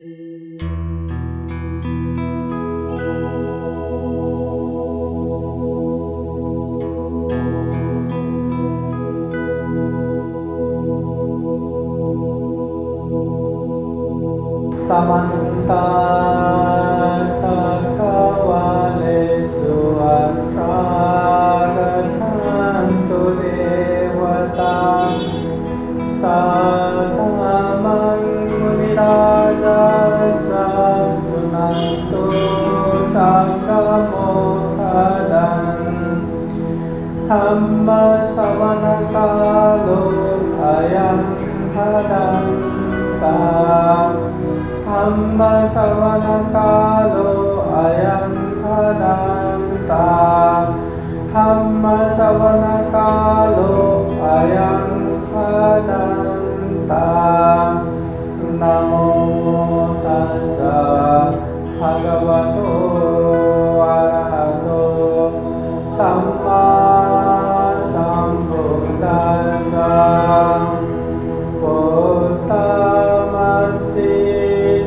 समन्ता चक्रवालेषु अत्रा गच्छन्तु देवता सततं मुनिराजः शृण्वन्तु सङ्गमोऽखदन् धम्मश्रवणकालो अयं भदन्ता धम्मश्रवणकालो अयं भदन्ता धम्मश्रवणकालो अयं भदन्ता नमो तस्स भगवतो अरहतो सम्मा सम्बुद्दस्स पुत्तमस्ति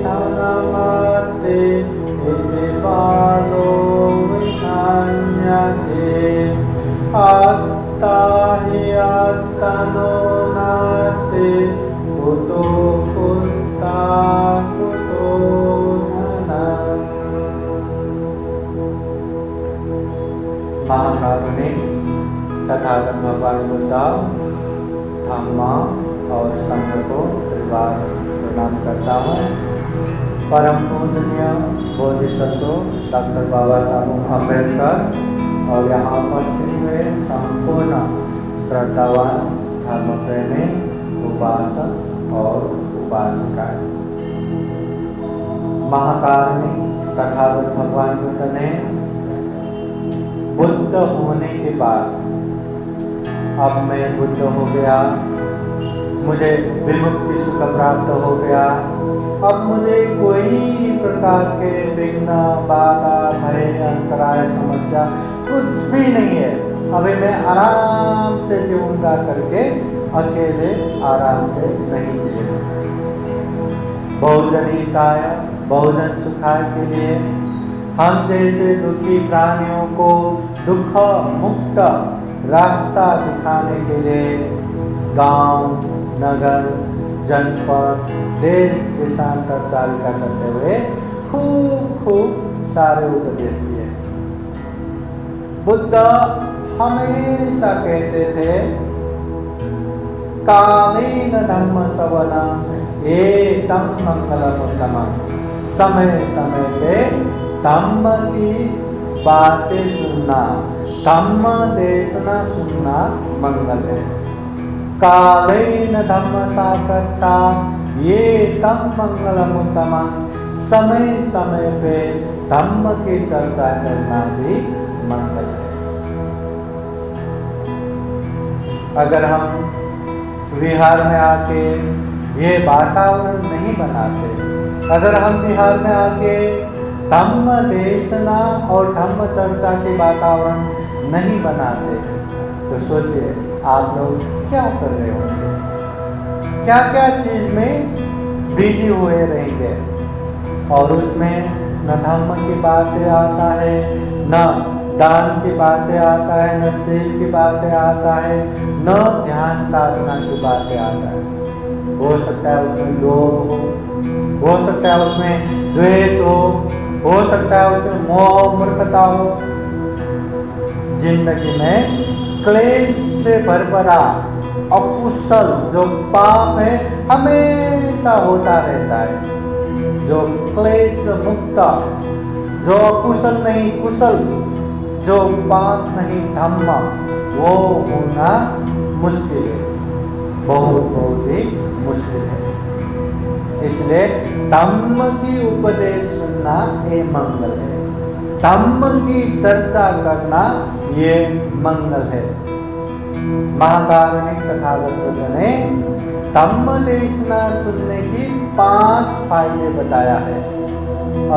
धनमस्ति इति बालो विनान्यते अत्ता हि अत्तनो नास्ति कुतो पुत्ता कुतो धनम्। महाकारुणिक तथागत भगवान बुद्ध धम्म और संघ को परिवार प्रणाम करता हूँ। परम पूजनीय बोधिसत्व डॉक्टर बाबा साहब अम्बेडकर और यहाँ उपस्थित हुए संपूर्ण श्रद्धावान धर्म प्रेमी उपासक और उपासिकाएं। महाकारुणिक तथागत भगवान बुद्ध ने बुद्ध होने के बाद अब मैं बुद्ध हो गया, मुझे विमुक्ति सुख प्राप्त हो गया, अब मुझे कोई प्रकार के विघ्न बाधा भय अंतराय समस्या कुछ भी नहीं है, अभी मैं आराम से जीऊंगा करके अकेले आराम से नहीं जिए। बहुजन हिताय बहुजन सुखाय के लिए हम जैसे दुखी प्राणियों को दुख मुक्त रास्ता दिखाने के लिए गांव, नगर, जनपद, देश देशांतर चालिका करते हुए खूब सारे उपदेश दिए। बुद्ध हमेशा कहते थे कालेन धम्म श्रवणं एतं मंगलमुत्तमम्, समय समय पे धम्म की बातें सुनना, धम्म देशना सुनना मंगल है। कालेन धम्म साकच्छा ये तम मंगलमुत्तमं, समय समय पे धम्म की चर्चा करना भी मंगल है। अगर हम विहार में आके ये वातावरण नहीं बनाते, अगर हम बिहार में आके धम्म देशना और धम्म चर्चा के वातावरण नहीं बनाते, तो सोचिए आप लोग क्या कर रहे होंगे, क्या क्या चीज में बिजी हुए रहेंगे। और उसमें न धम्म की बातें आता है, न दान की बातें आता है, न शील की बातें आता है, न ध्यान साधना की बातें आता है। हो सकता है उसमें लोभ हो सकता है उसमें द्वेष हो सकता है उसमें मोह मूर्खता हो। जिंदगी में क्लेश से भरभरा अकुशल जो पाप है हमेशा होता रहता है। जो क्लेश मुक्त, जो अकुशल नहीं कुशल, जो पाप नहीं धम्म, वो होना मुश्किल है, बहुत ही मुश्किल है। इसलिए धम्म की उपदेश सुनना ये मंगल है, धम्म की चर्चा करना ये मंगल है। महाकारुणिक तथागत बुद्ध ने धम्म देशना सुनने की 5 फायदे बताया है।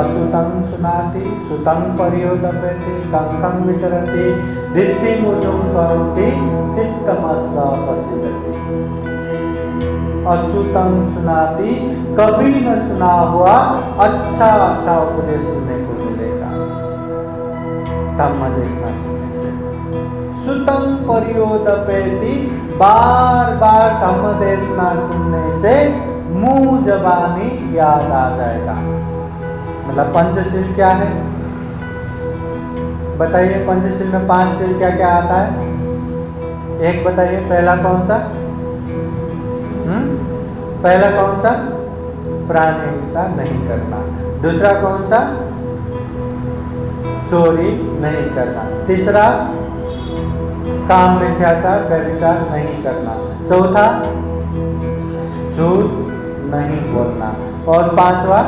असुतं सुनाति, सुतं परियोदपति, कंकं वितरति, दिद्धिमुजुं करोति, चित्तमस्य प्रसीदति। अश्रुतं सुनाति, कभी न सुना हुआ अच्छा अच्छा उपदेश सुनने को मिलेगा धम्म देशना सुनने से। सुतम परियोदपेति, बार बार धम्म देशना सुनने से मुंह जबानी याद आ जाएगा। मतलब पंचशील क्या है बताइए? पंचशील में 5 शील क्या क्या आता है? एक बताइए, पहला कौन सा? पहला कौन सा? प्राणी हिंसा नहीं करना। दूसरा कौन सा? चोरी नहीं करना। तीसरा काम मिथ्याचार व्यभिचार नहीं करना। चौथा झूठ नहीं बोलना। और 5वां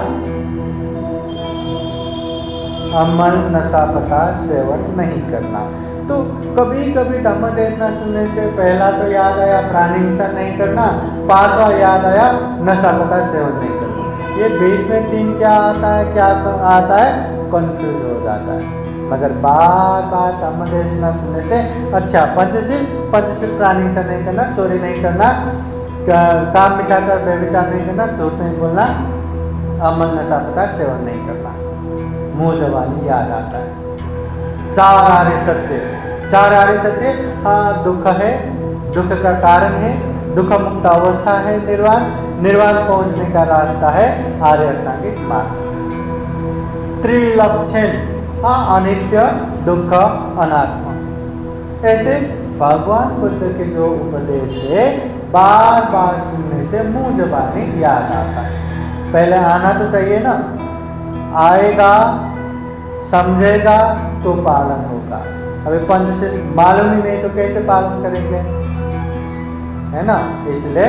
अमल नशा पता सेवन नहीं करना। तो कभी कभी धम्म देशना सुनने से पहला तो याद आया प्राणी हिंसा नहीं करना, 5वां याद आया नशा पता सेवन नहीं करना। ये बीच में 3 क्या आता है, क्या आता है, कंफ्यूज हो जाता है। मगर बार बार धम्म देशना सुनने से अच्छा पंचशील प्राणी हिंसा नहीं करना, चोरी नहीं करना, काम मिथ्याचार व्यभिचार नहीं करना, झूठ नहीं बोलना, अमल नशा पता सेवन नहीं करना, मुंह जबानी याद आता है। 4 आर्य सत्य, हाँ दुख है, दुख का कारण है, दुख मुक्त अवस्था है निर्वाण पहुंचने का रास्ता है आर्य अष्टांगिक मार्ग। त्रिलक्षण, हाँ अनित्य दुख अनात्मा। ऐसे भगवान बुद्ध के जो उपदेश है बार बार सुनने से मुंह जबानी याद आता है। पहले आना तो चाहिए ना, आएगा समझेगा तो पालन होगा। अभी पंचशील मालूम ही नहीं तो कैसे पालन करेंगे, है ना? इसलिए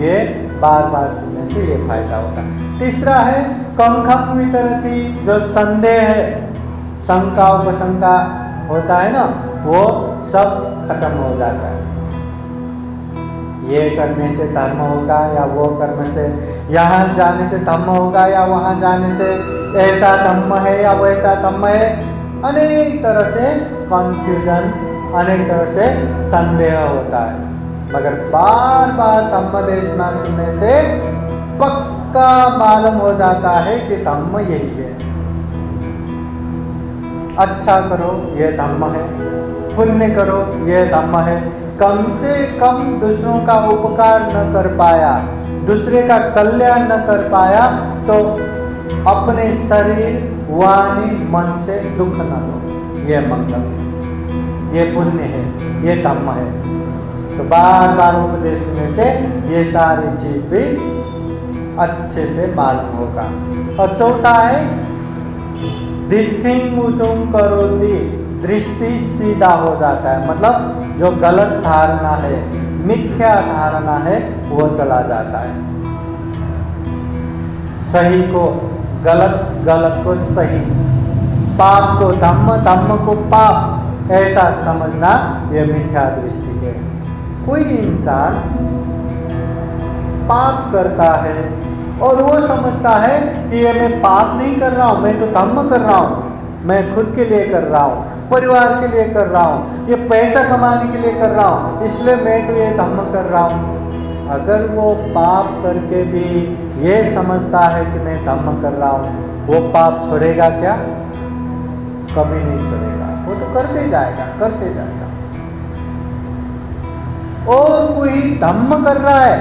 ये बार बार सुनने से ये फायदा होता है। तीसरा है कंखम वितरती, जो संदेह है, शंका उपशंका होता है ना, वो सब खत्म हो जाता है। ये करने से धर्म होगा या वो करने से, यहाँ जाने से धम्म होगा या वहाँ जाने से ऐसा धम्म है या वैसा धम्म है, अनेक तरह से कंफ्यूजन, अनेक तरह से संदेह होता है। मगर बार बार धम्म देशना सुनने से पक्का मालूम हो जाता है कि धम्म यही है। अच्छा करो ये धम्म है, पुण्य करो ये धम्म है। कम से कम दूसरों का उपकार न कर पाया, दूसरे का कल्याण न कर पाया तो अपने शरीर वाणी मन से दुख न लो, ये मंगल है, ये पुण्य है, ये धम्म है। तो बार बार उपदेश सुनने से ये सारी चीज भी अच्छे से मालूम होगा। और चौथा है दिठिंग उचुंग करोति, दृष्टि सीधा हो जाता है। मतलब जो गलत धारणा है, मिथ्या धारणा है, वो चला जाता है। सही को गलत, गलत को सही, पाप को धम्म, धम्म को पाप, ऐसा समझना ये मिथ्या दृष्टि है। कोई इंसान पाप करता है और वो समझता है कि ये मैं पाप नहीं कर रहा हूँ, मैं तो धम्म कर रहा हूँ, मैं खुद के लिए कर रहा हूँ, परिवार के लिए कर रहा हूँ, ये पैसा कमाने के लिए कर रहा हूँ, इसलिए मैं तो ये धम्म कर रहा हूँ। अगर वो पाप करके भी ये समझता है कि मैं धम्म कर रहा हूँ, वो पाप छोड़ेगा क्या? कभी नहीं छोड़ेगा, वो तो करते जाएगा, करते जाएगा। और कोई धम्म कर रहा है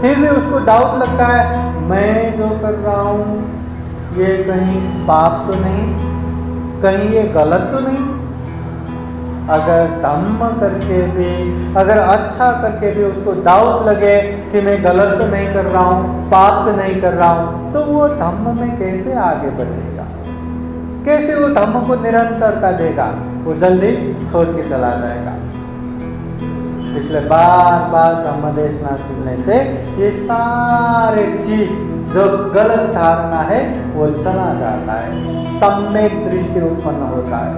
फिर भी उसको डाउट लगता है, मैं जो कर रहा हूँ ये कहीं पाप तो नहीं, कहीं ये गलत तो नहीं। अगर धम्म करके भी, अगर अच्छा करके भी उसको डाउट लगे कि मैं गलत तो नहीं कर रहा हूँ, पाप तो नहीं कर रहा हूँ, तो वो धम्म में कैसे आगे बढ़ेगा? कैसे वो धम्म को निरंतरता देगा? वो जल्दी छोड़ के चला जाएगा। इसलिए बार बार धम्म देशना सुनने से ये सारे चीज जो गलत धारणा है वो चला जाता है, सम्यक दृष्टि उत्पन्न होता है।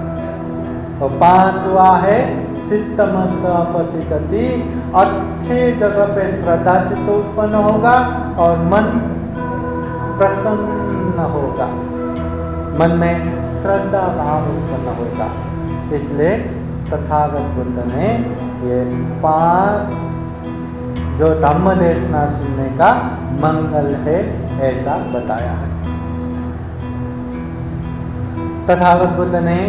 और 5वां है चित्तमस अपसितति, अच्छे जगह पे श्रद्धा चित्त उत्पन्न होगा और मन प्रसन्न होगा, मन में श्रद्धा भाव उत्पन्न होगा। इसलिए तथागत बुद्ध ने ये 5 जो धम्म देशना सुनने का मंगल है, ऐसा बताया है। तथागत बुद्ध ने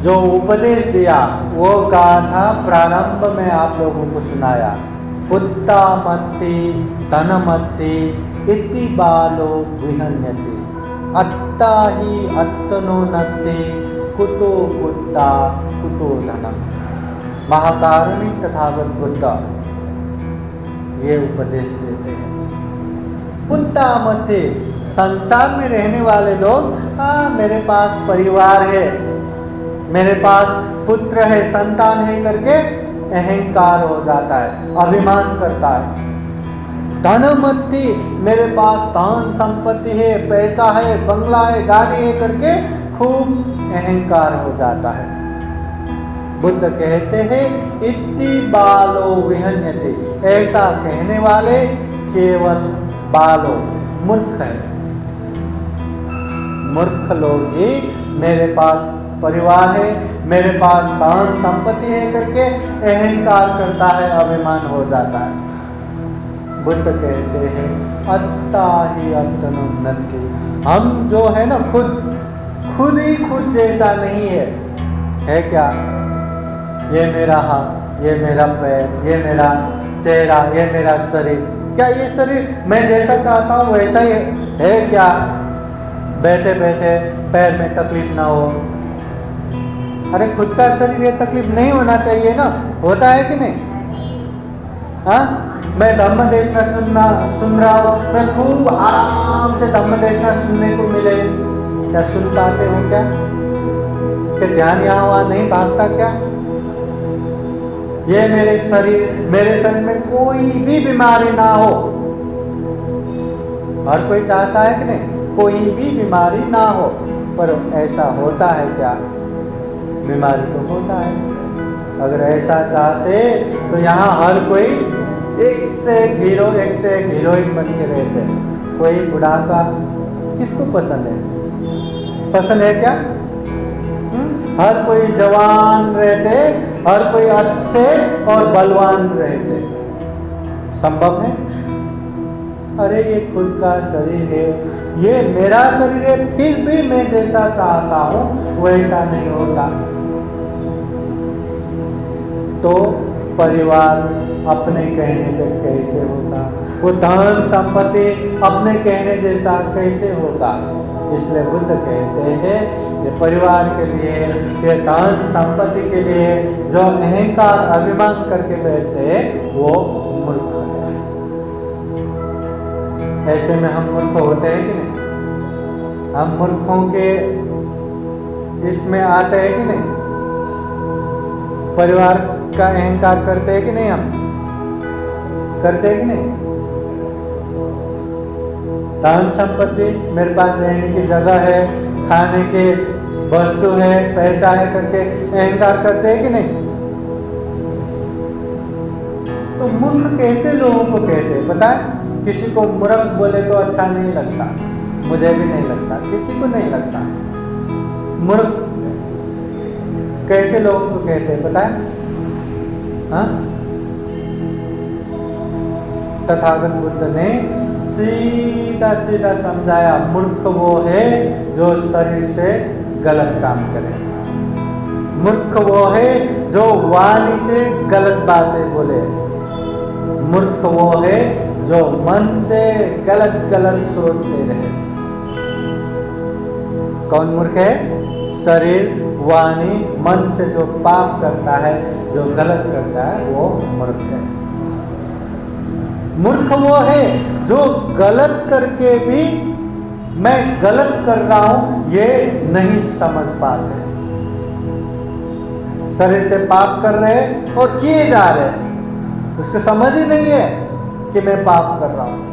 जो उपदेश दिया वो गाथा प्रारंभ में आप लोगों को सुनाया। पुत्ता मत्ति धनमत्ति इति बालो विहन्यति अत्ता ही अत्तनो नत्ति कुतो पुत्ता कुतो धनम। महाकारुणिक तथागत बुद्ध ये उपदेश देते हैं। पुत्ता मत्ति, संसार में रहने वाले लोग, मेरे पास परिवार है, मेरे पास पुत्र है, संतान है करके अहंकार हो जाता है, अभिमान करता है। धनमत्ति, मेरे पास धन संपत्ति है, पैसा है, बंगला है, गाड़ी है करके खूब अहंकार हो जाता है। बुद्ध कहते हैं इति बालो विहन्यते, ऐसा कहने वाले केवल बालो, मूर्ख है। मूर्ख लोग ही मेरे पास परिवार है, मेरे पास धन संपत्ति है करके अहंकार करता है, अभिमान हो जाता है। बुद्ध कहते हैं अत्ता ही अत्तनुन्नति, हम जो है ना खुद ही खुद जैसा नहीं है क्या? ये मेरा हाथ, ये मेरा पैर, ये मेरा चेहरा, ये मेरा शरीर, क्या ये शरीर मैं जैसा चाहता हूँ वैसा ही है क्या? बैठे बैठे पैर में तकलीफ ना हो। अरे खुद का शरीर ये तकलीफ नहीं होना चाहिए ना, होता है कि नहीं? हाँ, मैं धम्म देशना सुन रहा हूँ, मैं खूब आराम से धम्म देशना सुनने को मिले, क्या सुन पाते हो क्या? क्या ध्यान यहाँ वहाँ नहीं भागता क्या? ये मेरे शरीर में कोई भी बीमारी ना हो, हर कोई चाहता है कि नहीं? कोई भी बीमारी ना हो, पर ऐसा होता है क्या? बीमारी तो होता है। अगर ऐसा चाहते तो यहाँ हर कोई एक से एक हीरो, एक से एक हीरोइन बन के रहते। कोई बुढ़ापा किसको पसंद है? पसंद है क्या? हर कोई जवान रहते, हर कोई अच्छे और बलवान रहते। संभव है? अरे ये खुद का शरीर है, ये मेरा शरीर है, फिर भी मैं जैसा चाहता हूँ वैसा नहीं होता। तो परिवार अपने कहने पे कैसे होगा? वो धन संपत्ति अपने कहने जैसा कैसे होगा? इसलिए बुद्ध कहते हैं ये परिवार के लिए, ये धन संपत्ति के लिए जो अहंकार अभिमान करके बैठते हैं वो मूर्ख है। ऐसे में हम मूर्ख होते हैं कि नहीं? हम मूर्खों के इसमें आते हैं कि नहीं? परिवार का अहंकार करते हैं कि नहीं? हम करते हैं कि नहीं? धन संपत्ति, मेरे पास रहने की जगह है, खाने के वस्तु है, पैसा है करके अहंकार करते हैं कि नहीं? तो मूर्ख कैसे लोगों को कहते हैं पता है? किसी को मूर्ख बोले तो अच्छा नहीं लगता, मुझे भी नहीं लगता, किसी को नहीं लगता। मूर्ख कैसे लोगों को कहते हैं पता है? हाँ? तथागत बुद्ध ने सीधा सीधा समझाया, मूर्ख वो है जो शरीर से गलत काम करे। मूर्ख वो है जो वाणी से गलत बातें बोले। मूर्ख वो है जो मन से गलत गलत सोचते रहे। कौन मूर्ख है? शरीर, वाणी, मन से जो पाप करता है, जो गलत करता है, वो मूर्ख है। मूर्ख वो है जो गलत करके भी मैं गलत कर रहा हूं ये नहीं समझ पाते। शरीर से पाप कर रहे और किए जा रहे, उसको समझ ही नहीं है कि मैं पाप कर रहा हूं।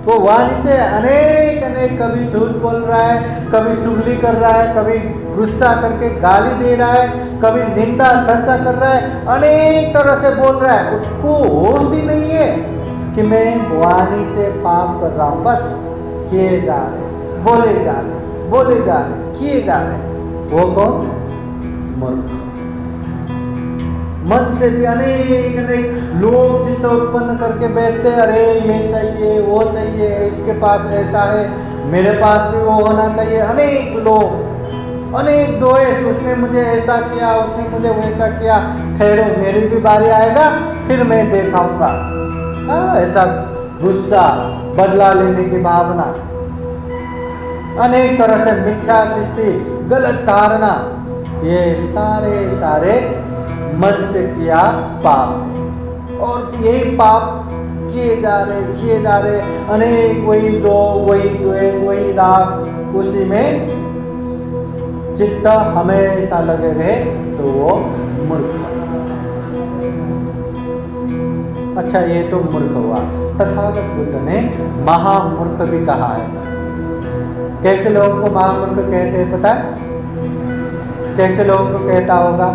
वो वाणी से अनेक कभी झूठ बोल रहा है, कभी चुगली कर रहा है, कभी गुस्सा करके गाली दे रहा है, कभी निंदा चर्चा कर रहा है, अनेक तरह से बोल रहा है। उसको होश ही नहीं है कि मैं वाणी से पाप कर रहा हूं। बस किए जा रहे, बोले जा रहे, बोले जा रहे, किए जा रहे। वो कौन? मूर्ख। मन से भी अनेक अनेक लोग चित्त उत्पन्न करके बैठते, अरे ये चाहिए, वो चाहिए, इसके पास ऐसा है, मेरे पास भी वो होना चाहिए। अनेक लोग, अनेक द्वेष, उसने मुझे ऐसा किया, उसने मुझे वैसा किया, ठहरो मेरी भी बारी आएगा, फिर मैं दिखाऊंगा। ऐसा गुस्सा, बदला लेने की भावना, अनेक तरह से मिथ्या दृष्टि, गलत धारणा, ये सारे सारे मन से किया पाप है। और यही पाप किए जा रहे, अनेक वही लोभ, वही द्वेष, वही राग, उसी में चित्त हमेशा लगे रहे तो वो मूर्ख। अच्छा, ये तो मूर्ख हुआ। तथागत बुद्ध ने महामूर्ख भी कहा है। कैसे लोगों को महामूर्ख कहते हैं पता है? कैसे लोगों को कहता होगा?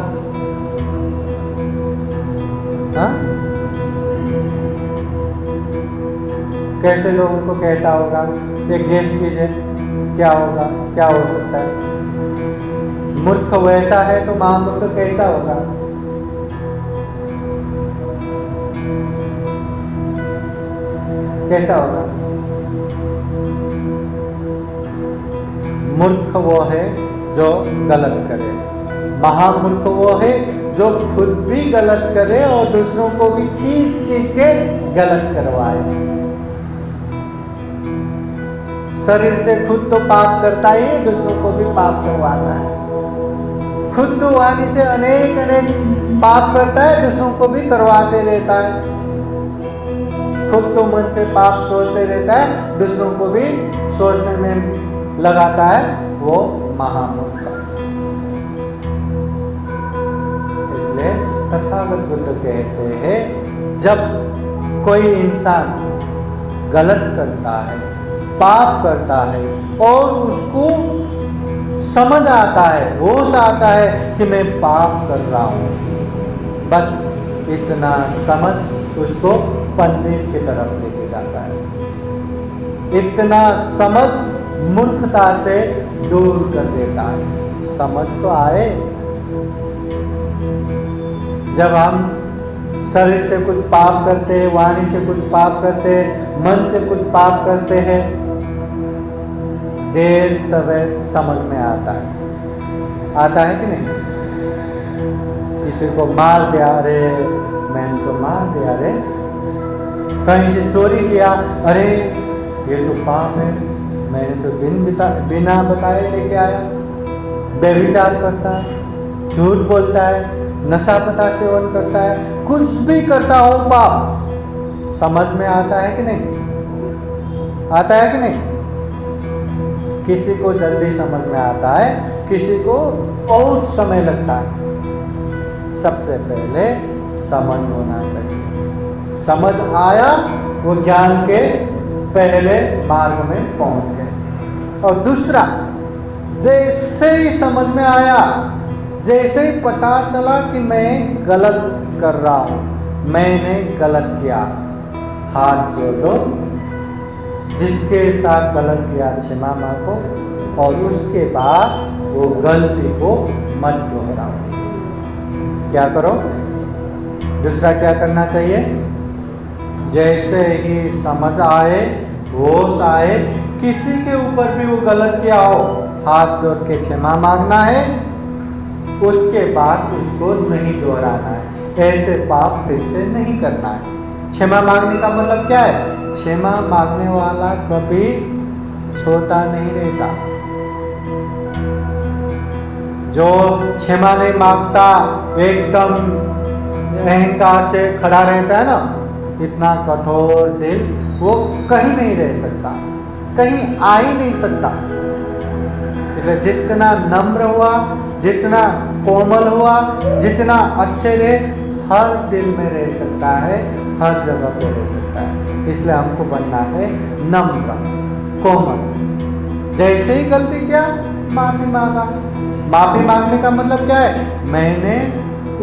हाँ, कैसे लोगों को कहता होगा? एक गेस कीजिए, क्या होगा, क्या हो सकता है? मूर्ख वैसा है तो महामूर्ख कैसा होगा? कैसा होगा? मूर्ख वो है जो गलत करे, महामूर्ख वो है जो खुद भी गलत करे और दूसरों को भी खींच खींच के गलत करवाए। शरीर से खुद तो पाप करता ही, दूसरों को भी पाप करवाता है। खुद तो वाणी से अनेक अनेक पाप करता है, दूसरों को भी करवाते रहता है। खुद तो मन से पाप सोचते रहता है, दूसरों को भी सोचने में लगाता है, वो महामूर्ख। इसलिए तथागत बुद्ध कहते हैं, जब कोई इंसान गलत करता है, पाप करता है और उसको समझ आता है, होश आता है कि मैं पाप कर रहा हूँ, बस इतना समझ उसको पंडित की तरफ लेके जाता है। इतना समझ मूर्खता से दूर कर देता है। समझ तो आए। जब हम शरीर से कुछ पाप करते हैं, वाणी से कुछ पाप करते हैं, मन से कुछ पाप करते हैं, देर सवेर समझ में आता है कि नहीं? किसी को मार दिया, अरे मैंने तो मार दिया, अरे कहीं से चोरी किया, अरे ये तो पाप है, मैंने तो बिना बताए लेके आया। व्यभिचार करता है, झूठ बोलता है, नशा पता सेवन करता है, कुछ भी करता हो पाप, समझ में आता है कि नहीं? आता है कि नहीं? किसी को जल्दी समझ में आता है, किसी को बहुत समय लगता है। सबसे पहले समझ होना चाहिए। समझ आया, वो ज्ञान के पहले मार्ग में पहुंच गए। और दूसरा, जैसे ही समझ में आया, जैसे ही पता चला कि मैं गलत कर रहा हूँ, मैंने गलत किया, हाथ जोड़ दो, जिसके साथ गलत किया क्षमा मांगो और उसके बाद वो गलती को मत दोहराओ। क्या करो? दूसरा क्या करना चाहिए? जैसे ही समझ आए, होश आए, किसी के ऊपर भी वो गलत किया हो, हाथ जोड़ के क्षमा मांगना है, उसके बाद उसको नहीं दोहराना है। ऐसे पाप फिर से नहीं करना है। क्षमा मांगने का मतलब क्या है? क्षमा मांगने वाला कभी छोटा नहीं रहता। जो क्षमा नहीं मांगता, एकदम अहंकार से खड़ा रहता है ना, इतना कठोर दिल वो कहीं नहीं रह सकता, कहीं आ ही नहीं सकता। इसलिए जितना नम्र हुआ, जितना कोमल हुआ, जितना अच्छे रहे, हर दिल में रह सकता है, हर जगह पे रह सकता है। इसलिए हमको बनना है नम्र, कोमल। जैसे ही गलती किया, माफी मांगा। माफी मांगने का मतलब क्या है? मैंने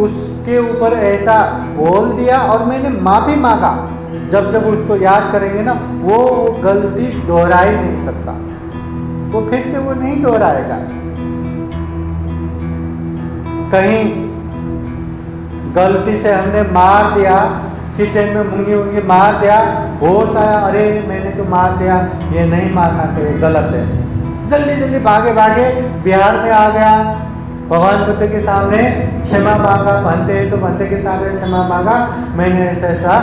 उसके ऊपर ऐसा बोल दिया और मैंने माफी मांगा। जब जब उसको याद करेंगे ना, वो गलती दोहरा ही नहीं सकता, वो फिर से वो नहीं दोहराएगा। कहीं गलती से हमने मार दिया, किचन में मूंगी वूंगी मार दिया, होश आया अरे मैंने तो मार दिया, ये नहीं मारना चाहिए, गलत है। जल्दी जल्दी भागे भागे बिहार में आ गया, भगवान बुद्ध के सामने क्षमा मांगा, बनते तो बनते के सामने क्षमा मांगा, मैंने ऐसा ऐसा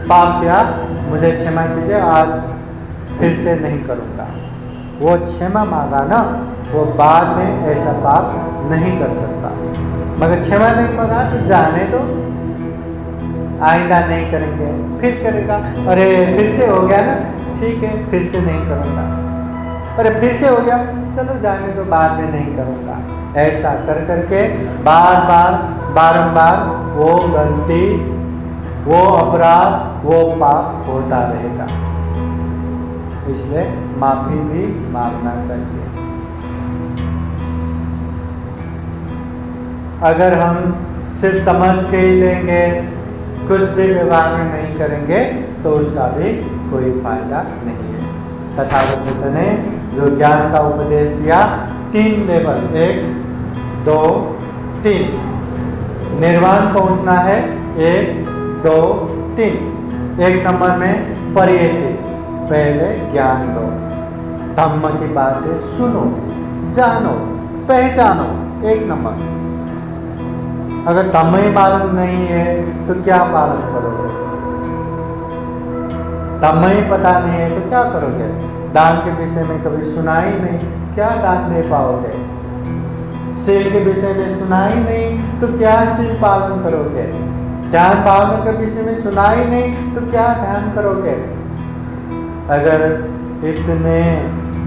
पाप किया, मुझे क्षमा कीजिए, आज फिर से नहीं करूँगा। वो क्षमा मांगा ना, वो बाद में ऐसा पाप नहीं कर सकता। मगर क्षमा नहीं मांगा तो जाने दो, आइंदा नहीं करेंगे, फिर करेगा, अरे फिर से हो गया ना, ठीक है फिर से नहीं करूँगा, अरे फिर से हो गया, चलो जाने दो, बाद में नहीं करूँगा। ऐसा कर करके बार बार बारंबार वो गलती, वो अपराध, वो पाप होता रहेगा। इसलिए माफी भी मांगना चाहिए। अगर हम सिर्फ समझ के ही लेंगे, कुछ भी व्यवहार में नहीं करेंगे, तो उसका भी कोई फायदा नहीं है। तथागत बुद्ध ने जो ज्ञान का उपदेश दिया, 3 लेवल, 1 2 3, निर्वाण पहुंचना है, 1 2 3। 1 नंबर में परियति, पहले ज्ञान लो, धम्म की बातें सुनो, जानो, पहचानो, 1 नंबर। अगर धम्म ही मालूम नहीं है तो क्या पालन करोगे? धम्म ही पता नहीं है तो क्या करोगे? दान के विषय में कभी सुना ही नहीं, क्या दान दे पाओगे? शील के विषय में सुना ही नहीं तो क्या शील पालन करोगे? ध्यान भावना के विषय में सुना ही नहीं तो क्या ध्यान करोगे? अगर इतने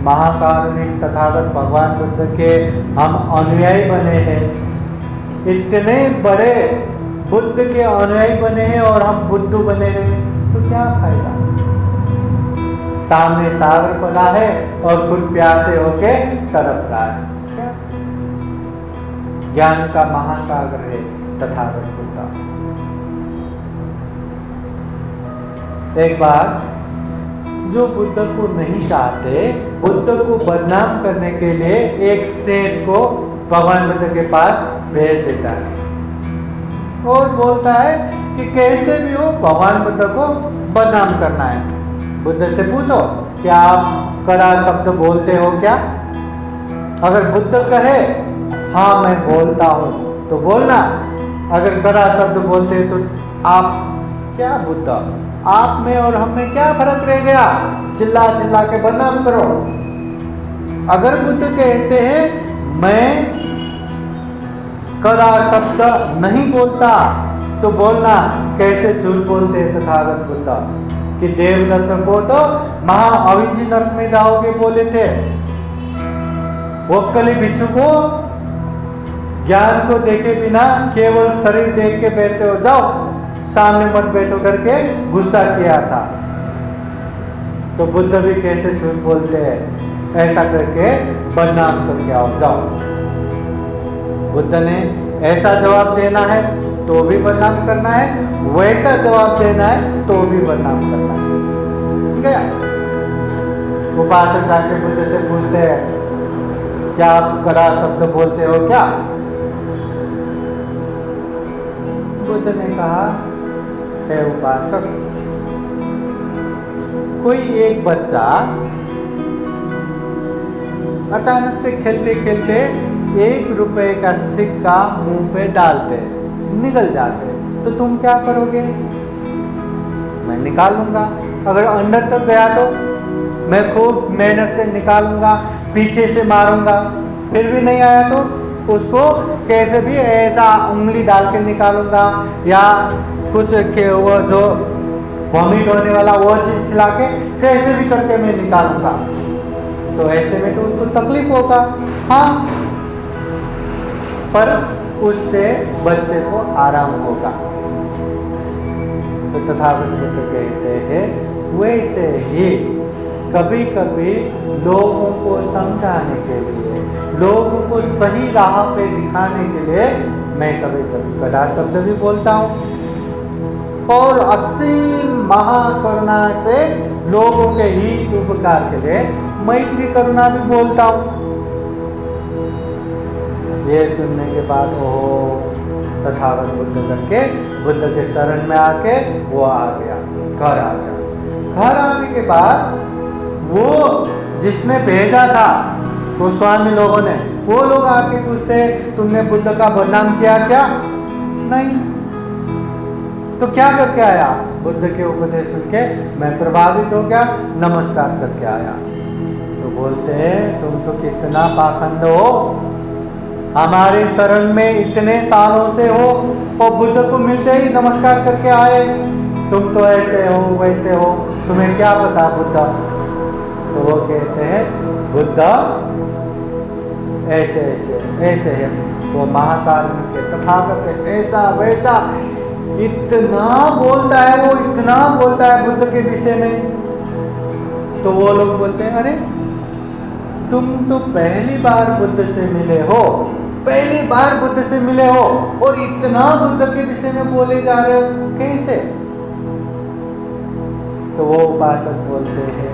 महाकारुणिक तथागत भगवान बुद्ध के हम अनुयायी बने हैं, इतने बड़े बुद्ध के अनुयायी बने हैं और हम बुद्धू बने हैं, तो क्या फायदा? सामने सागर पड़ा है और खुद प्यासे होके तड़प रहा है, क्या? ज्ञान का महासागर है तथागत बुद्ध। एक बार जो बुद्ध को नहीं चाहते, बुद्ध को बदनाम करने के लिए एक शेर को भगवान बुद्ध के पास भेज देता है और बोलता है कि कैसे भी हो भगवान बुद्ध को बदनाम करना है। बुद्ध से पूछो कि आप कड़ा शब्द बोलते हो क्या? अगर बुद्ध कहे हाँ मैं बोलता हूँ तो बोलना, अगर कड़ा शब्द बोलते तो आप क्या बुद्ध, आप में और हम में क्या फर्क रह गया? चिल्ला चिल्ला के बदनाम करो। अगर बुद्ध कहते हैं मैं कड़ा शब्द नहीं बोलता तो बोलना, कैसे झूठ बोलते हैं तथागत बुद्ध कि देवदत्त को तो महाअविंजी नरक में जाओगे बोले थे, वक्कली भिक्षु को ज्ञान को देखे बिना केवल शरीर देख के बैठते हो, जाओ सामने मत बैठो करके गुस्सा किया था। तो बुद्ध भी कैसे झूठ बोलते हैं, ऐसा करके बदनाम करके आओ, जाओ। बुद्ध ने ऐसा जवाब देना है तो भी बदनाम करना है, वैसा जवाब देना है तो भी बदनाम करना है, ठीक है? उपासक जाके बुद्ध से पूछते हैं क्या आप कड़ा शब्द बोलते हो क्या? बुद्ध ने कहा है उपासक, कोई एक बच्चा अचानक से खेलते खेलते 1 रुपए का सिक्का मुंह पे डालते, निकल जाते, तो तुम क्या करोगे? मैं निकाल लूंगा। अगर अंदर तक गया तो मैं खूब मेहनत से निकालूंगा, पीछे से मारूंगा, फिर भी नहीं आया तो उसको कैसे भी ऐसा उंगली डाल के निकालूंगा, या कुछ वो जो वॉमिट होने वाला वो चीज़ खिला के कैसे भी करके मैं निकालूंगा। तो ऐसे में तो उसको तकलीफ होगा, हाँ, पर उससे बच्चे को आराम होगा। तो तथागत बुद्ध कहते हैं वैसे ही कभी कभी लोगों को समझाने के लिए, लोगों को सही राह पे दिखाने के लिए मैं कभी कभी कड़ा शब्द भी बोलता हूँ, और असीम महाकरुणा से लोगों के हित उपकार के लिए मैत्री करुणा भी बोलता हूँ। ये सुनने के बाद ओह तथागत बुद्ध करके बुद्ध के शरण में आके वो आ गया, घर आ गया। घर आने के बाद वो जिसने भेजा था वो स्वामी लोगों ने, वो लोग आके पूछते तुमने बुद्ध का बदनाम किया क्या? नहीं। तो क्या करके आया? बुद्ध के उपदेश सुन के मैं प्रभावित हो गया, नमस्कार करके आया। तो बोलते हैं तुम तो कितना पाखंड हो, हमारे शरण में इतने सालों से हो और बुद्ध को मिलते ही नमस्कार करके आए, तुम तो ऐसे हो वैसे हो, तुम्हें क्या पता बुद्ध? तो वो कहते हैं बुद्ध ऐसे ऐसे ऐसे है, वो महाकाल के तथागत ऐसा वैसा, इतना बोलता है वो, इतना बोलता है बुद्ध के विषय में। तो वो लोग बोलते हैं अरे तुम तो पहली बार बुद्ध से मिले हो, पहली बार बुद्ध से मिले हो और इतना बुद्ध के विषय में बोले जा रहे हो, कैसे? तो वो उपासक बोलते हैं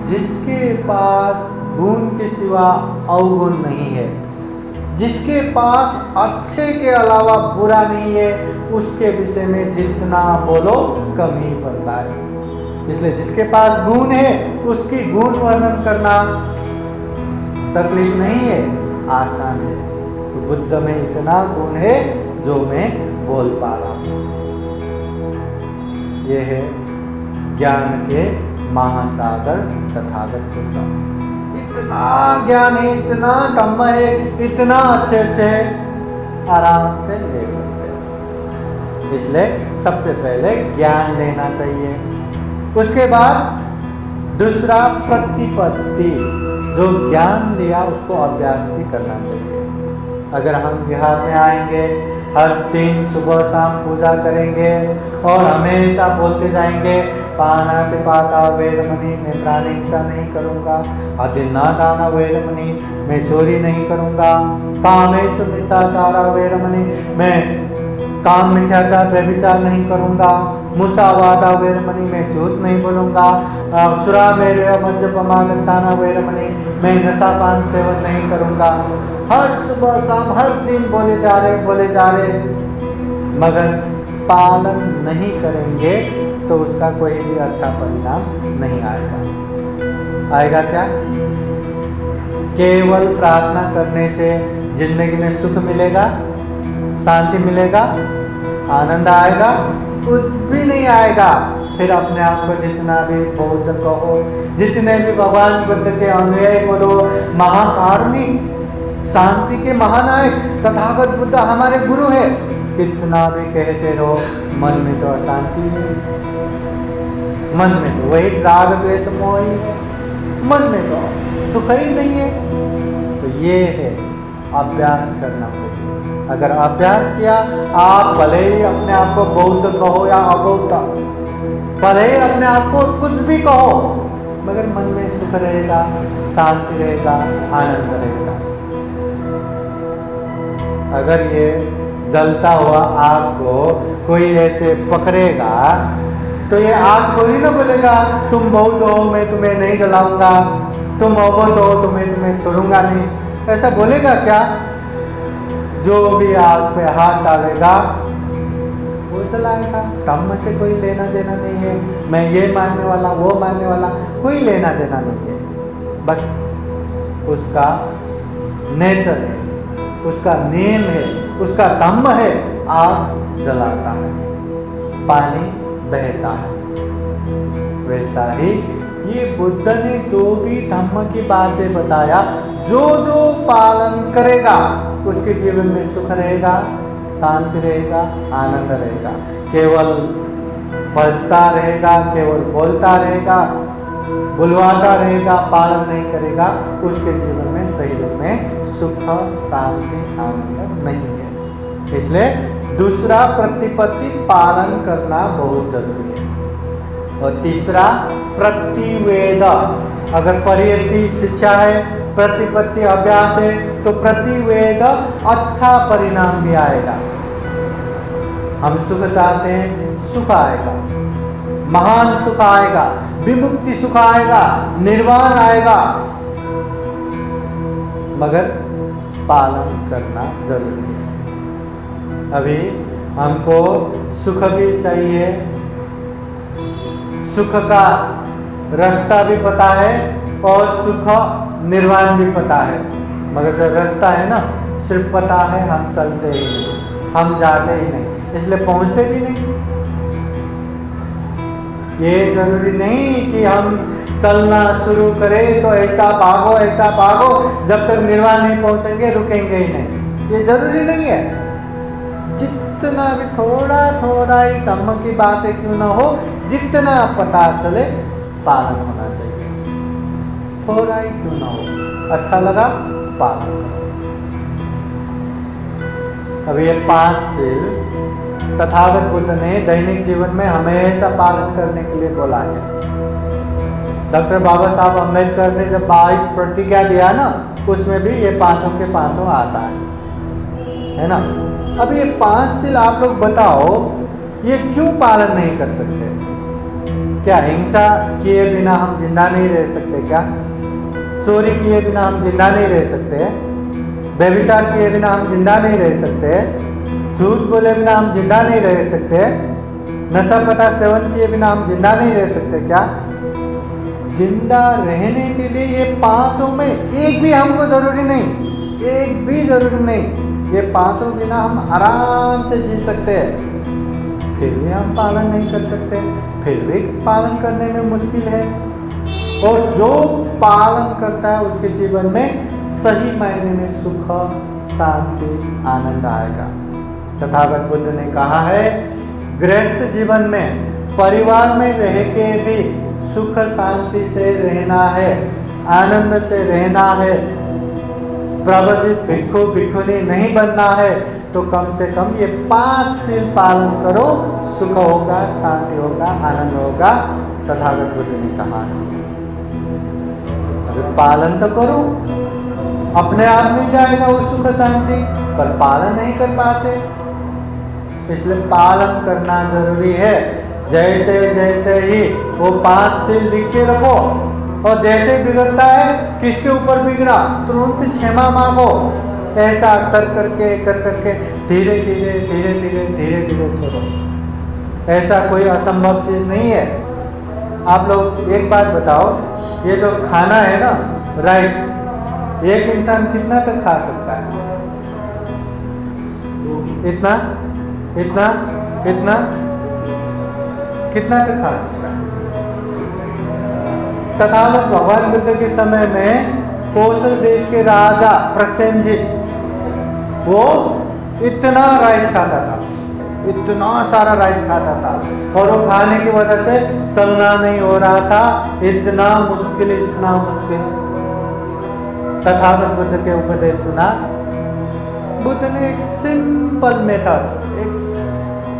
जिसके पास गुण के सिवा अवगुण नहीं है, जिसके पास अच्छे के अलावा बुरा नहीं है, उसके विषय में जितना बोलो कम ही पड़ता है। इसलिए जिसके पास गुण है उसकी गुण वर्णन करना तकलीफ नहीं है, आसान है। तो बुद्ध में इतना गुण है जो मैं बोल पा रहा हूँ। ये है ज्ञान के महासागर तथागत बुद्ध। इतना ज्ञान है, इतना धम्म है, इतना अच्छे अच्छे आराम से ले सकते हैं। इसलिए सबसे पहले ज्ञान लेना चाहिए। उसके बाद दूसरा प्रतिपत्ति, जो ज्ञान लिया उसको अभ्यास भी करना चाहिए। अगर हम बिहार में आएंगे, हर दिन सुबह शाम पूजा करेंगे और हमेशा बोलते जाएंगे पानातिपाता वेदमणि, मैं प्राणी हिंसा नहीं करूँगा, अदिन्नादाना वेदमणि, मैं चोरी नहीं करूँगा, कामेषु मिथ्याचारा वेदमणि, मैं काम मिथ्याचार व्यभिचार नहीं करूँगा, मुसावादा वेदमणि, मैं झूठ नहीं बोलूँगा, सुरा मेरे मद्यपमागंताना वेदमणि, मैं नशा पान सेवन नहीं करूँगा। हर सुबह शाम हर दिन बोले जा रहे, मगर पालन नहीं करेंगे तो उसका कोई भी अच्छा परिणाम नहीं आएगा। आएगा क्या? केवल प्रार्थना करने से जिंदगी में सुख मिलेगा, शांति मिलेगा, आनंद आएगा? कुछ भी नहीं आएगा। फिर अपने आप को जितना भी बौद्ध कहो, जितने भी भगवान बुद्ध के अनुयायी बोलो, महाकारुणिक, शांति के महानायक तथागत बुद्ध हमारे गुरु है, कितना भी कहते रहो, मन में तो अशांति है, मन में तो वही राग द्वेष मोह ही है, मन में तो सुख ही नहीं है। तो ये है अभ्यास करना चाहिए। अगर अभ्यास किया, आप भले ही अपने आप को बौद्ध कहो या अबौद्ध, भले ही अपने आप को कुछ भी कहो, मगर मन में सुख रहेगा, शांति रहेगा, आनंद रहेगा। अगर ये जलता हुआ आग को कोई ऐसे पकड़ेगा तो ये आग थोड़ी ना बोलेगा तुम बौद्ध हो, मैं तुम्हें नहीं जलाऊंगा, तुम अबौद्ध हो, तुम्हें छोड़ूंगा नहीं। ऐसा बोलेगा क्या? जो भी आग पे हाथ डालेगा वो जलाएगा। धम्म से कोई लेना देना नहीं है, मैं ये मानने वाला वो मानने वाला, कोई लेना देना नहीं है। बस उसका नेचर है, उसका नियम है, उसका धम्म है, आग जलाता है, पानी बहता है। वैसा ही ये बुद्ध ने जो भी धम्म की बातें बताया, जो जो पालन करेगा उसके जीवन में सुख रहेगा, शांति रहेगा, आनंद रहेगा। केवल बजता रहेगा, केवल बोलता रहेगा, बुलवाता रहेगा, पालन नहीं करेगा, उसके जीवन में सही रूप में सुख, शांति, आनंद नहीं है। इसलिए दूसरा प्रतिपत्ति पालन करना बहुत जरूरी है। और तीसरा प्रतिवेद। अगर परियति शिक्षा है, प्रतिपत्ति अभ्यास है, तो प्रतिवेद अच्छा परिणाम भी आएगा। हम सुख चाहते हैं, सुख आएगा, महान सुख आएगा, विमुक्ति सुख आएगा, निर्वाण आएगा, मगर पालन करना जरूरी है। अभी हमको सुख भी चाहिए, सुख का रास्ता भी पता है और सुख निर्वाण भी पता है, मगर जो रास्ता है ना सिर्फ पता है, हम चलते ही नहीं, हम जाते ही नहीं, इसलिए पहुंचते भी नहीं। ये जरूरी नहीं कि हम चलना शुरू करें तो ऐसा भागो, जब तक निर्वाण नहीं पहुंचेंगे रुकेंगे ही नहीं, ये जरूरी नहीं है। जितना भी थोड़ा ही धम्म की बातें क्यों ना हो, जितना पता चले पालन होना चाहिए, थोड़ा ही क्यों ना हो, अच्छा लगा पालन करो। अब ये 5 शील तथागत बुद्ध ने दैनिक जीवन में हमेशा पालन करने के लिए बोला है। डॉक्टर बाबा साहब अम्बेडकर ने जब 22 प्रतिज्ञा दिया ना, उसमें भी ये 5 के 5 आता है ना। अब ये 5 शील आप लोग बताओ, ये क्यों पालन नहीं कर सकते? क्या हिंसा किए बिना हम जिंदा नहीं रह सकते? क्या चोरी किए बिना हम जिंदा नहीं रह सकते? व्यभिचार किए बिना हम जिंदा नहीं रह सकते? झूठ बोले बिना हम जिंदा नहीं रह सकते? नशा पता सेवन किए बिना हम जिंदा नहीं रह सकते? क्या जिंदा रहने के लिए ये 5 में एक भी हमको जरूरी नहीं, एक भी जरूरी नहीं, ये 5 बिना हम आराम से जी सकते हैं, फिर भी हम पालन नहीं कर सकते, फिर भी पालन करने में मुश्किल है। और जो पालन करता है उसके जीवन में सही मायने में सुख, शांति, आनंद आएगा। तथागत बुद्ध ने कहा है, गृहस्थ जीवन में परिवार में रह के भी सुख शांति से रहना है, आनंद से रहना है, प्रवचित भिक्षु भिक्षुनी नहीं बनना है, तो कम से कम ये 5 शील पालन करो, सुख होगा, शांति होगा, आनंद होगा, तथागत बुद्ध ने कहा। अगर पालन तो करो, अपने आप मिल जाएगा वो सुख शांति, पर पालन नहीं कर पाते, इसलिए पालन करना जरूरी है। जैसे जैसे ही वो 5 शील लिख के रखो, और जैसे बिगड़ता है, किसके ऊपर बिगड़ा तुरंत क्षमा मांगो, ऐसा कर करके धीरे धीरे छोड़ो। ऐसा कोई असंभव चीज नहीं है। आप लोग एक बात बताओ, ये जो खाना है ना राइस, एक इंसान कितना तक खा सकता है? इतना कितना तक खा सकता है? तथागत भगवान बुद्ध के समय में कौशल देश के राजा प्रसेनजित, वो इतना राइस खाता था, इतना सारा राइस खाता था, और वो खाने की वजह से चलना नहीं हो रहा था, इतना मुश्किल। तथागत बुद्ध के उपदेश सुना, बुद्ध ने एक सिंपल मेथड, एक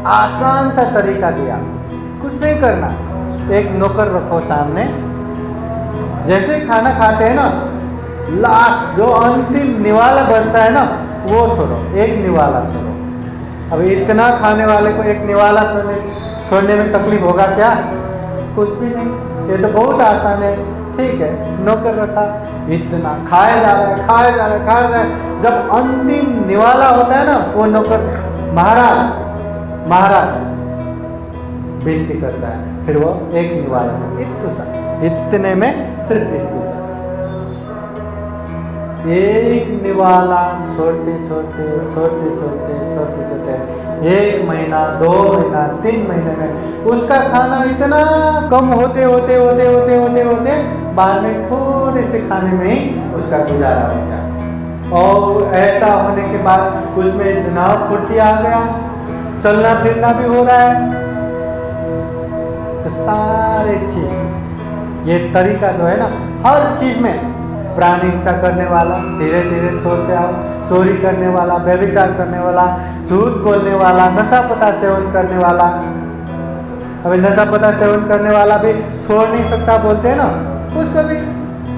आसान सा तरीका दिया, कुछ नहीं करना, एक नौकर रखो सामने, जैसे खाना खाते हैं ना, लास्ट जो अंतिम निवाला बचता है ना, वो छोड़ो, एक निवाला छोड़ो। अब इतना खाने वाले को एक निवाला छोड़ने में तकलीफ होगा क्या? कुछ भी नहीं, ये तो बहुत आसान है। ठीक है, नौकर रखा, इतना खाया जा रहा है, जब अंतिम निवाला होता है ना, वो नौकर महाराज विनती करता है, फिर वो एक निवाला इतने में सिर्फ एक निवाला छोड़ते 1 महीना, 2 महीना, 3 महीने में उसका खाना इतना कम होते बाद में थोड़े से खाने में ही उसका गुजारा हो गया। और ऐसा होने के बाद उसमें इतना फुर्ती आ गया, चलना फिरना भी हो रहा है। तो सारे चीज, ये तरीका जो है ना, हर चीज में प्राणी हिंसा करने वाला धीरे धीरे छोड़ते आओ, चोरी करने वाला, व्यभिचार करने वाला, झूठ बोलने वाला, नशा पता सेवन करने वाला। अभी नशा पता सेवन करने वाला भी छोड़ नहीं सकता, बोलते हैं ना, उसको भी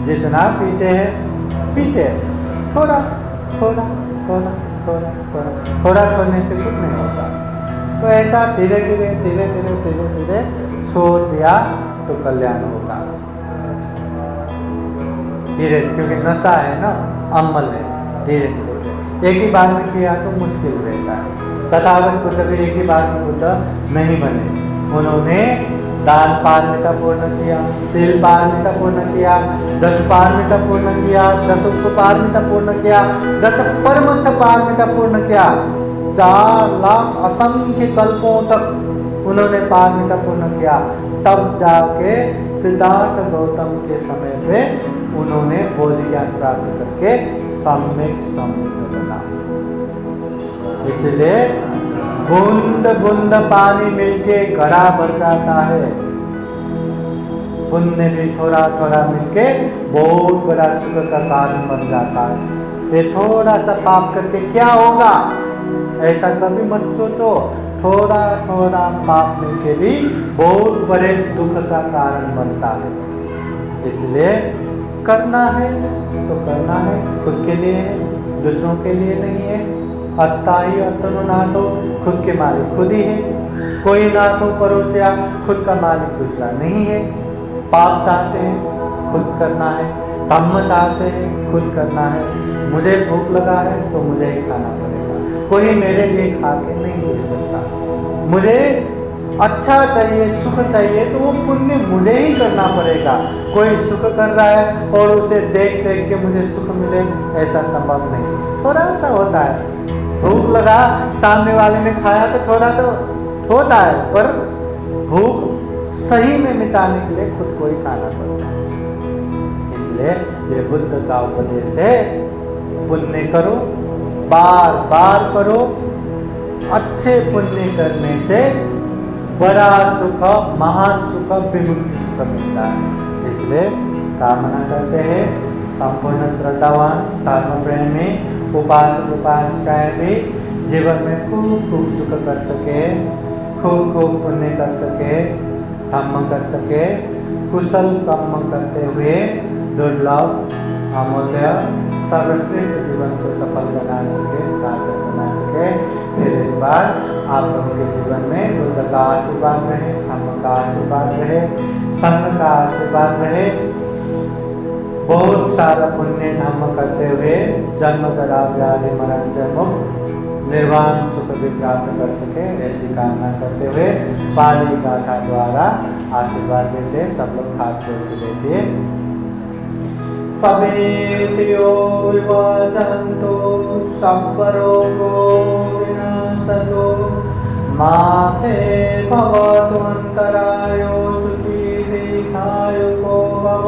जितना पीते हैं थोड़ा छोड़ने से कुछ नहीं होता। तो ऐसा धीरे धीरे छोड़ दिया तो कल्याण होगा धीरे, क्योंकि नशा है ना, अमल है, धीरे धीरे एक ही बार में किया तो मुश्किल रहता है। तथागत बुद्ध भी एक ही बार में बुद्ध नहीं बने। उन्होंने दान पारमिता पूर्ण किया, शील पारमिता पूर्ण किया, 10 पारमिता पूर्ण किया, 10 उपपारमिता पूर्ण किया, 10 परमथ पारमिता पूर्ण किया। 4 लाख असंख्य कल्पों तक उन्होंने पारमिता पूर्ण किया। तब जाके सिद्धार्थ गौतम के समय पे उन्होंने बोधि ज्ञान प्राप्त करके सम्यक संबुद्ध बना। इसलिए बूंद बूंद पानी मिलके घड़ा भर जाता है। पुण्य भी थोड़ा थोड़ा मिलके बहुत बड़ा सुख का कारण बन जाता है। ये थोड़ा सा पाप करके क्या होगा, ऐसा कभी मत सोचो। थोड़ा थोड़ा पाप मिलके भी बहुत बड़े दुख का कारण बनता है। इसलिए करना है तो करना है, खुद के लिए है, दूसरों के लिए नहीं है। अत्ता ही अतनु ना तो खुद के मालिक खुद ही है, कोई ना तो परोसिया, खुद का मालिक दूसरा नहीं है। पाप चाहते हैं खुद करना है, धम्म चाहते हैं खुद करना है। मुझे भूख लगा है तो मुझे ही खाना पड़ेगा, कोई मेरे लिए खा के नहीं दे सकता। मुझे अच्छा चाहिए, सुख चाहिए तो वो पुण्य मुझे ही करना पड़ेगा। कोई सुख कर रहा है और उसे देख देख के मुझे सुख मिले, ऐसा संभव नहीं। थोड़ा सा होता है, भूख लगा, सामने वाले ने खाया तो थोड़ा तो होता है, पर भूख सही में मिटाने के लिए खुद को ही खाना पड़ता है। इसलिए ये बुद्ध का उपदेश है, पुण्य करो, बार बार करो। अच्छे पुण्य करने से बड़ा सुख, महान सुख, विमुक्ति सुख मिलता है। इसलिए कामना करते हैं संपूर्ण श्रद्धावान धर्म प्रेमी उपासक उपासिकाएं भी जीवन में खूब खूब सुख कर सके, खूब खूब पुण्य कर सके, धम्म कर सके, कुशल कर्म करते हुए दुर्लभ अमूल्य सर्वश्रेष्ठ जीवन को सफल बना सके, सार्थक बना सके। फिर एक बार आप लोगों के जीवन में बुद्ध का आशीर्वाद रहे, धम्म का आशीर्वाद रहे, संघ का आशीर्वाद रहे। बहुत सारा पुण्य धम्म करते हुए जन्म जरा व्याधि मरण से मुक्त निर्वाण सुख भी प्राप्त कर सके, ऐसी कामना करते हुए पाली गाथा द्वारा आशीर्वाद देते। सब लोग हाथ जोड़ के देखिए। समेत्यो विवदन्तु सब्बरोगो विनाशतो माते भवतु अन्तरायो सुखी दीर्घायुको भव।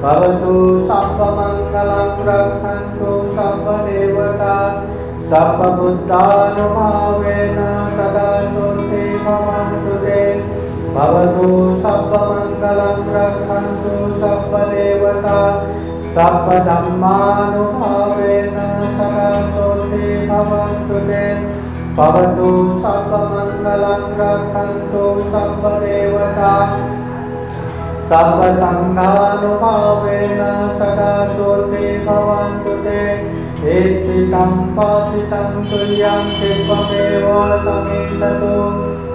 भवतु सर्वमङ्गलं रक्षन्तु सर्वदेवता सर्वबुद्धानुभावेन सदा शुद्धि भवन्तु ते। भवतु सर्वमङ्गलं रक्षन्तु सर्वदेवता सर्वधर्मानुभावेन सदा शुद्धि भवन्तु ते। भवतु सर्वमङ्गलं रक्षन्तु सर्वदेवता सर्वसङ्घानुभावेन सदा शुद्धि भवन्तु ते। एचितं पाचितं तुल्यं शिवमेव समेततु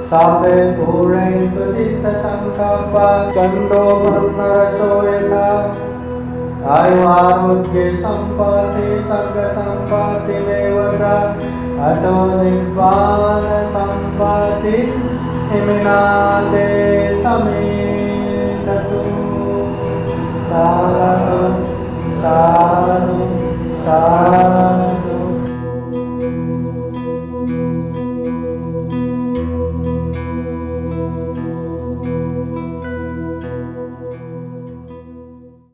सापे पूरयन्तु चित्तसङ्कल्पा चन्द्रो ब्रह्मरसो यथा। आयु आरोग्ये सम्पत्ति सर्गसम्पत्तिमेव च अतो निर्वाण सम्पत्ति हिमनादे समेततु। साधु साधु साधु।